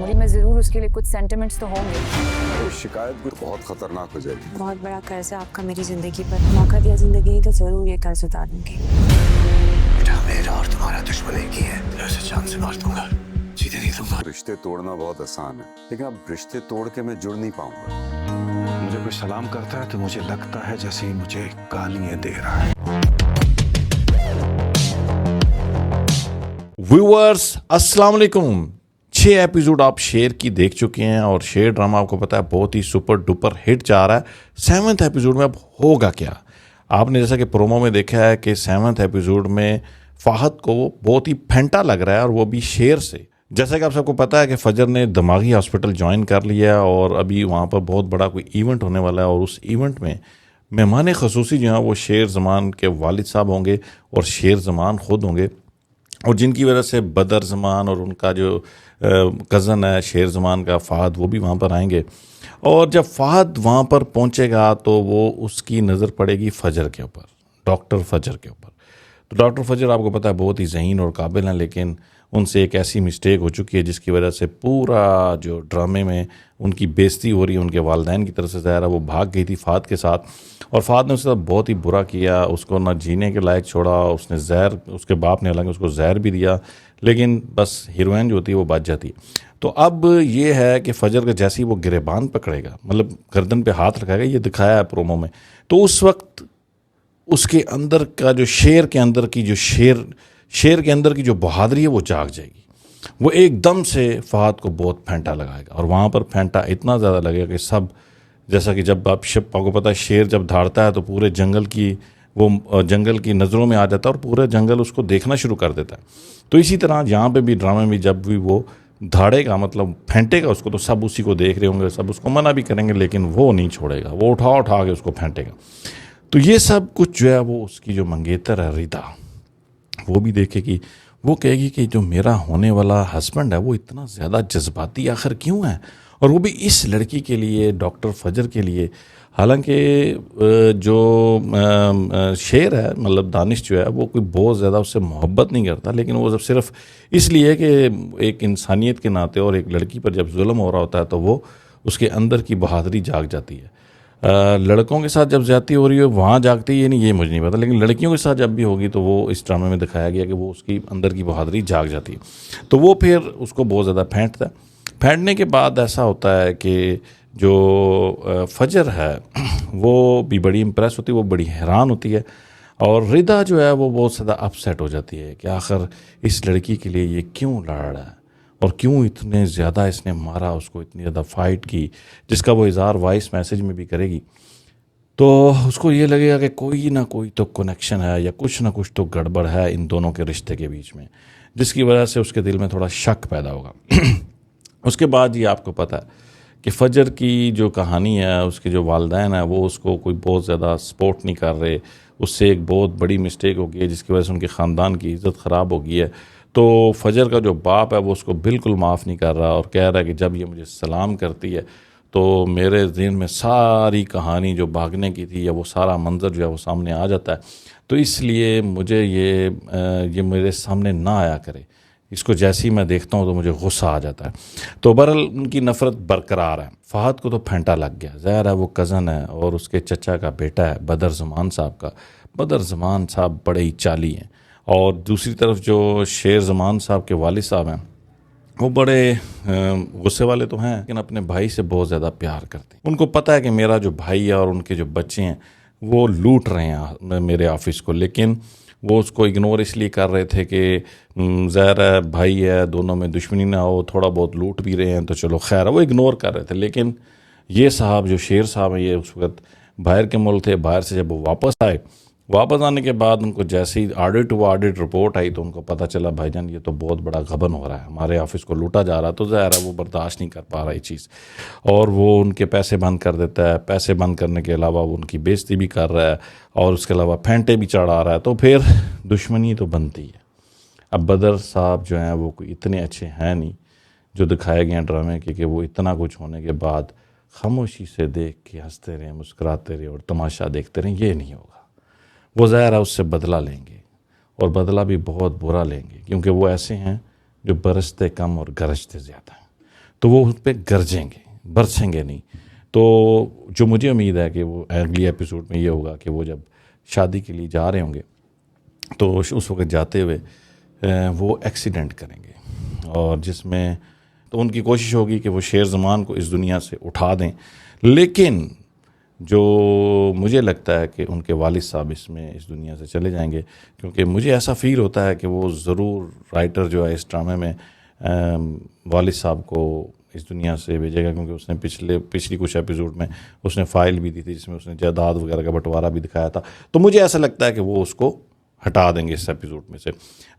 मामूली में ज़रूर उसके लिए कुछ सेंटिमेंट्स तो होंगे। ये शिकायत भी बहुत खतरनाक हो जाएगी। बहुत बड़ा कर्ज है आपका मेरी जिंदगी पर, मौका दिया जिंदगी तो जरूर ये कर्ज उतार दूंगी। बेटा मेरा और तुम्हारा दुश्मन एक ही है, ऐसे जान से मार दूंगा, सीधे नहीं दूंगा। रिश्ते तोड़ना बहुत आसान है, लेकिन अब रिश्ते तोड़ के मैं जुड़ नहीं पाऊंगा। मुझे कोई सलाम करता है तो मुझे लगता है जैसे ही मुझे गालियां दे रहा है। व्यूअर्स अस्सलाम वालेकुम। 6 एपिसोड आप शेर की देख चुके हैं और शेर ड्रामा आपको पता है बहुत ही सुपर डुपर हिट जा रहा है। 7वें एपिसोड में अब होगा क्या? आपने जैसा कि प्रोमो में देखा है कि 7वें एपिसोड में फ़ाहद को बहुत ही फेंटा लग रहा है और वो भी शेर से। जैसा कि आप सबको पता है कि फजर ने दिमागी हॉस्पिटल ज्वाइन कर लिया और अभी वहाँ पर बहुत बड़ा कोई इवेंट होने वाला है और उस इवेंट में मेहमान ख़ुसूसी जो हैं वो शेर ज़मान के वालिद साहब होंगे और शेर ज़मान ख़ुद होंगे, और जिनकी वजह से बदर ज़मान और उनका जो कज़न है शेर ज़मान का फ़ाहद वो भी वहाँ पर आएंगे। और जब फ़ाहद वहाँ पर पहुँचेगा तो वो उसकी नज़र पड़ेगी फ़जर के ऊपर, डॉक्टर फ़जर के ऊपर। तो डॉक्टर फ़जर आपको पता है बहुत ही ज़हीन और काबिल हैं, लेकिन उनसे एक ऐसी मिस्टेक हो चुकी है जिसकी वजह से पूरा जो ड्रामे में उनकी बेइज्जती हो रही है उनके वालिदैन की तरफ से। ज़ाहिर है वो भाग गई थी फ़ाहद के साथ और फ़ाहद ने उसके साथ बहुत ही बुरा किया, उसको ना जीने के लायक छोड़ा, उसने जहर, उसके बाप ने हालांकि उसको जहर भी दिया, लेकिन बस हीरोइन जो होती है वो बच जाती है। तो अब ये है कि फ़जर का जैसे ही वो गिरेबान पकड़ेगा, मतलब गर्दन पे हाथ रखाएगा, ये दिखाया है प्रोमो में, तो उस वक्त उसके अंदर का जो शेर के अंदर की जो शेर के अंदर की जो बहादुरी है वो जाग जाएगी। वो एकदम से फ़ाहद को बहुत फेंटा लगाएगा और वहाँ पर फेंटा इतना ज़्यादा लगेगा कि सब, जैसा कि जब आपको पता है शेर जब धाड़ता है तो पूरे जंगल की नज़रों में आ जाता है और पूरा जंगल उसको देखना शुरू कर देता है। तो इसी तरह यहाँ पे भी ड्रामे में जब भी वो धाड़ेगा, मतलब फेंटेगा उसको, तो सब उसी को देख रहे होंगे, सब उसको मना भी करेंगे, लेकिन वो नहीं छोड़ेगा, वो उठा के उसको फेंटेगा। तो ये सब कुछ जो है वो उसकी जो मंगेतर है रिदा, वो भी देखेगी, वो कहेगी कि जो मेरा होने वाला हस्बैंड है वो इतना ज़्यादा जज्बाती आखिर क्यों है, और वो भी इस लड़की के लिए, डॉक्टर फ़जर के लिए। हालांकि जो शेर है, मतलब दानिश जो है, वो कोई बहुत ज़्यादा उससे मोहब्बत नहीं करता, लेकिन वो जब सिर्फ इसलिए कि एक इंसानियत के नाते और एक लड़की पर जब जुल्म हो रहा होता है तो वो उसके अंदर की बहादुरी जाग जाती है। लड़कों के साथ जब ज़्यादती हो रही है वहाँ जागती है नहीं, ये मुझे नहीं पता, लेकिन लड़कियों के साथ जब भी होगी तो वो इस ड्रामे में दिखाया गया कि वो उसकी अंदर की बहादुरी जाग जाती है। तो वो फिर उसको बहुत ज़्यादा फेंटता है। फेंटने के बाद ऐसा होता है कि जो फ़जर है वो भी बड़ी इम्प्रेस होती है, वो बड़ी हैरान होती है, और रिदा जो है वो बहुत ज़्यादा अपसेट हो जाती है कि आखिर इस लड़की के लिए ये क्यों लड़ रहा है और क्यों इतने ज़्यादा इसने मारा उसको, इतनी ज़्यादा फ़ाइट की, जिसका वो इज़हार वॉइस मैसेज में भी करेगी। तो उसको ये लगेगा कि कोई ना कोई तो कनेक्शन है या कुछ ना कुछ तो गड़बड़ है इन दोनों के रिश्ते के बीच में, जिसकी वजह से उसके दिल में थोड़ा शक पैदा होगा। उसके बाद ये आपको पता है कि फ़जर की जो कहानी है, उसके जो वालिदैन है वो उसको कोई बहुत ज़्यादा सपोर्ट नहीं कर रहे, उससे एक बहुत बड़ी मिस्टेक हो गई है जिसकी वजह से उनके ख़ानदान की इज़्ज़त ख़राब हो गई है। तो फ़जर का जो बाप है वो उसको बिल्कुल माफ़ नहीं कर रहा और कह रहा है कि जब ये मुझे सलाम करती है तो मेरे ज़हन में सारी कहानी जो भागने की थी या वो सारा मंज़र जो है वो सामने आ जाता है, तो इसलिए मुझे ये मेरे सामने ना आया करे, इसको जैसे ही मैं देखता हूँ तो मुझे गुस्सा आ जाता है। तो बहरहाल उनकी नफ़रत बरकरार है। फ़ाहद को तो फेंटा लग गया, ज़ाहिर है वो कज़न है और उसके चचा का बेटा है बदर ज़मान साहब का। बदर ज़मान साहब बड़े ही चाली हैं, और दूसरी तरफ जो शेर ज़मान साहब के वालिद साहब हैं वो बड़े गुस्से वाले तो हैं, लेकिन अपने भाई से बहुत ज़्यादा प्यार करते हैं। उनको पता है कि मेरा जो भाई है और उनके जो बच्चे हैं वो लूट रहे हैं मेरे ऑफिस को, लेकिन वो उसको इग्नोर इसलिए कर रहे थे कि ज़ाहिर है भाई है, दोनों में दुश्मनी ना हो, थोड़ा बहुत लूट भी रहे हैं तो चलो खैर, वो इग्नोर कर रहे थे। लेकिन ये साहब जो शेर साहब हैं, ये उस वक्त बाहर के मुल्क थे, बाहर से जब वो वापस आने के बाद उनको जैसे ही ऑडिट रिपोर्ट आई तो उनको पता चला भाईजान ये तो बहुत बड़ा गबन हो रहा है, हमारे ऑफिस को लूटा जा रहा है। तो ज़ाहिर है वो बर्दाश्त नहीं कर पा रहा ये चीज़, और वो उनके पैसे बंद कर देता है। पैसे बंद करने के अलावा वो उनकी बेइज्जती भी कर रहा है और उसके अलावा फेंटे भी चढ़ा रहा है, तो फिर दुश्मनी तो बनती है। अब बदर साहब जो हैं वो कोई इतने अच्छे हैं नहीं जो दिखाए गए हैं ड्रामे के, कि वो इतना कुछ होने के बाद खामोशी से देख के हंसते रहें, मुस्कुराते रहें और तमाशा देखते रहें, ये नहीं होगा। वो ज़ाहिर है उससे बदला लेंगे और बदला भी बहुत बुरा लेंगे, क्योंकि वो ऐसे हैं जो बरसते कम और गरजते ज़्यादा हैं। تو وہ اس پہ گرجیں گے، برسیں گے نہیں. تو جو مجھے امید ہے کہ وہ اگلی ایپیسوڈ میں یہ ہوگا کہ وہ جب شادی کے لیے جا رہے ہوں گے تو اس وقت جاتے ہوئے وہ ایکسیڈنٹ کریں گے، اور جس میں تو ان کی کوشش ہوگی کہ وہ شیر زمان کو اس دنیا سے اٹھا دیں. لیکن جو مجھے لگتا ہے کہ ان کے والد صاحب اس دنیا سے چلے جائیں گے، کیونکہ مجھے ایسا فیل ہوتا ہے کہ وہ ضرور رائٹر جو ہے اس ڈرامے میں والد صاحب کو اس دنیا سے بھیجے گا، کیونکہ اس نے پچھلی کچھ ایپیسوڈ میں اس نے فائل بھی دی تھی جس میں اس نے جائیداد وغیرہ کا بٹوارہ بھی دکھایا تھا. تو مجھے ایسا لگتا ہے کہ وہ اس کو ہٹا دیں گے اس ایپیسوڈ میں سے.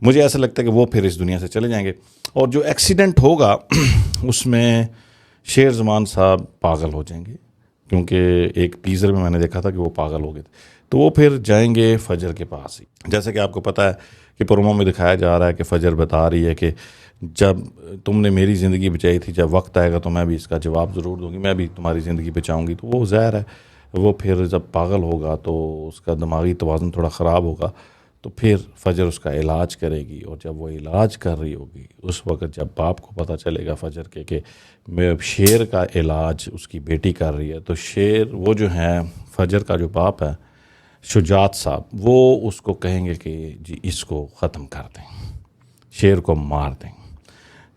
مجھے ایسا لگتا ہے کہ وہ پھر اس دنیا سے چلے جائیں گے، اور جو ایکسیڈنٹ ہوگا اس میں شیر زمان صاحب پاگل ہو جائیں گے، کیونکہ ایک ٹیزر میں نے دیکھا تھا کہ وہ پاگل ہو گئے تھے. تو وہ پھر جائیں گے فجر کے پاس ہی. جیسے کہ آپ کو پتہ ہے کہ پرومو میں دکھایا جا رہا ہے کہ فجر بتا رہی ہے کہ جب تم نے میری زندگی بچائی تھی، جب وقت آئے گا تو میں بھی اس کا جواب ضرور دوں گی، میں بھی تمہاری زندگی بچاؤں گی. تو وہ ظاہر ہے وہ پھر جب پاگل ہوگا تو اس کا دماغی توازن تھوڑا خراب ہوگا، تو پھر فجر اس کا علاج کرے گی. اور جب وہ علاج کر رہی ہوگی اس وقت جب باپ کو پتہ چلے گا فجر کے کہ میں شیر کا علاج اس کی بیٹی کر رہی ہے، تو شیر وہ جو ہے فجر کا جو باپ ہے شجاعت صاحب، وہ اس کو کہیں گے کہ جی اس کو ختم کر دیں، شیر کو مار دیں.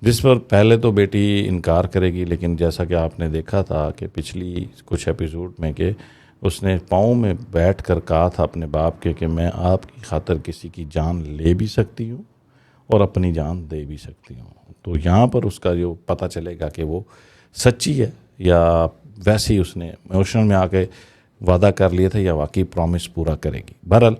جس پر پہلے تو بیٹی انکار کرے گی، لیکن جیسا کہ آپ نے دیکھا تھا کہ پچھلی کچھ ایپیسوڈ میں کہ اس نے پاؤں میں بیٹھ کر کہا تھا اپنے باپ کے کہ میں آپ کی خاطر کسی کی جان لے بھی سکتی ہوں اور اپنی جان دے بھی سکتی ہوں. تو یہاں پر اس کا جو پتہ چلے گا کہ وہ سچی ہے یا ویسے ہی اس نے ایموشن میں آ کے وعدہ کر لیا تھا یا واقعی پرومس پورا کرے گی. بہرحال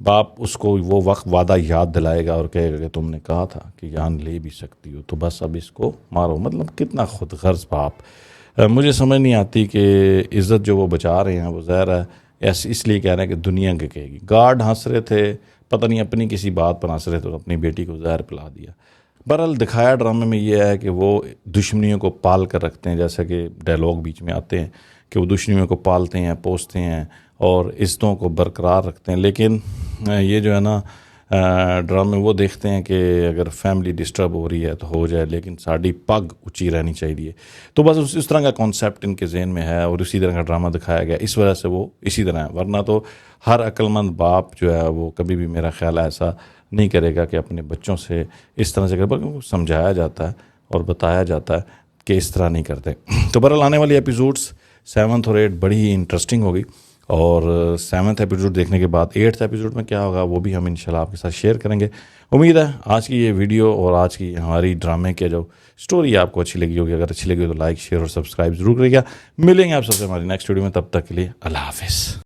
باپ اس کو وہ وقت وعدہ یاد دلائے گا اور کہے گا کہ تم نے کہا تھا کہ جان لے بھی سکتی ہو، تو بس اب اس کو مارو. مطلب کتنا خود غرض باپ. مجھے سمجھ نہیں آتی کہ عزت جو وہ بچا رہے ہیں وہ ظاہر ہے اس لیے کہہ رہے ہیں کہ دنیا کے کہے گی. گارڈ ہنس رہے تھے، پتہ نہیں اپنی کسی بات پر ہنس رہے تھے اور اپنی بیٹی کو زہر پلا دیا. بہرحال دکھایا ڈرامے میں یہ ہے کہ وہ دشمنیوں کو پال کر رکھتے ہیں، جیسا کہ ڈائلاگ بیچ میں آتے ہیں کہ وہ دشمنیوں کو پالتے ہیں، پوستے ہیں اور عزتوں کو برقرار رکھتے ہیں. لیکن یہ جو ہے نا ڈرامے وہ دیکھتے ہیں کہ اگر فیملی ڈسٹرب ہو رہی ہے تو ہو جائے، لیکن ساڑی پگ اونچی رہنی چاہیے. تو بس اس طرح کا کانسیپٹ ان کے ذہن میں ہے اور اسی طرح کا ڈرامہ دکھایا گیا، اس وجہ سے وہ اسی طرح ہے. ورنہ تو ہر عقل مند باپ جو ہے وہ کبھی بھی میرا خیال ایسا نہیں کرے گا کہ اپنے بچوں سے اس طرح سے کرے، بلکہ سمجھایا جاتا ہے اور بتایا جاتا ہے کہ اس طرح نہیں کرتے. تو بہرحال آنے والی ایپیسوڈس 7 اور 8 بڑی ہی انٹرسٹنگ ہوگی، اور 7 ایپیسوڈ دیکھنے کے بعد 8 ایپیسوڈ میں کیا ہوگا وہ بھی ہم انشاءاللہ آپ کے ساتھ شیئر کریں گے. امید ہے آج کی یہ ویڈیو اور آج کی ہماری ڈرامے کے جو سٹوری آپ کو اچھی لگی ہوگی. اگر اچھی لگی ہو تو لائک، شیئر اور سبسکرائب ضرور کریے گا. ملیں گے آپ سب سے ہماری نیکسٹ ویڈیو میں، تب تک کے لیے اللہ حافظ.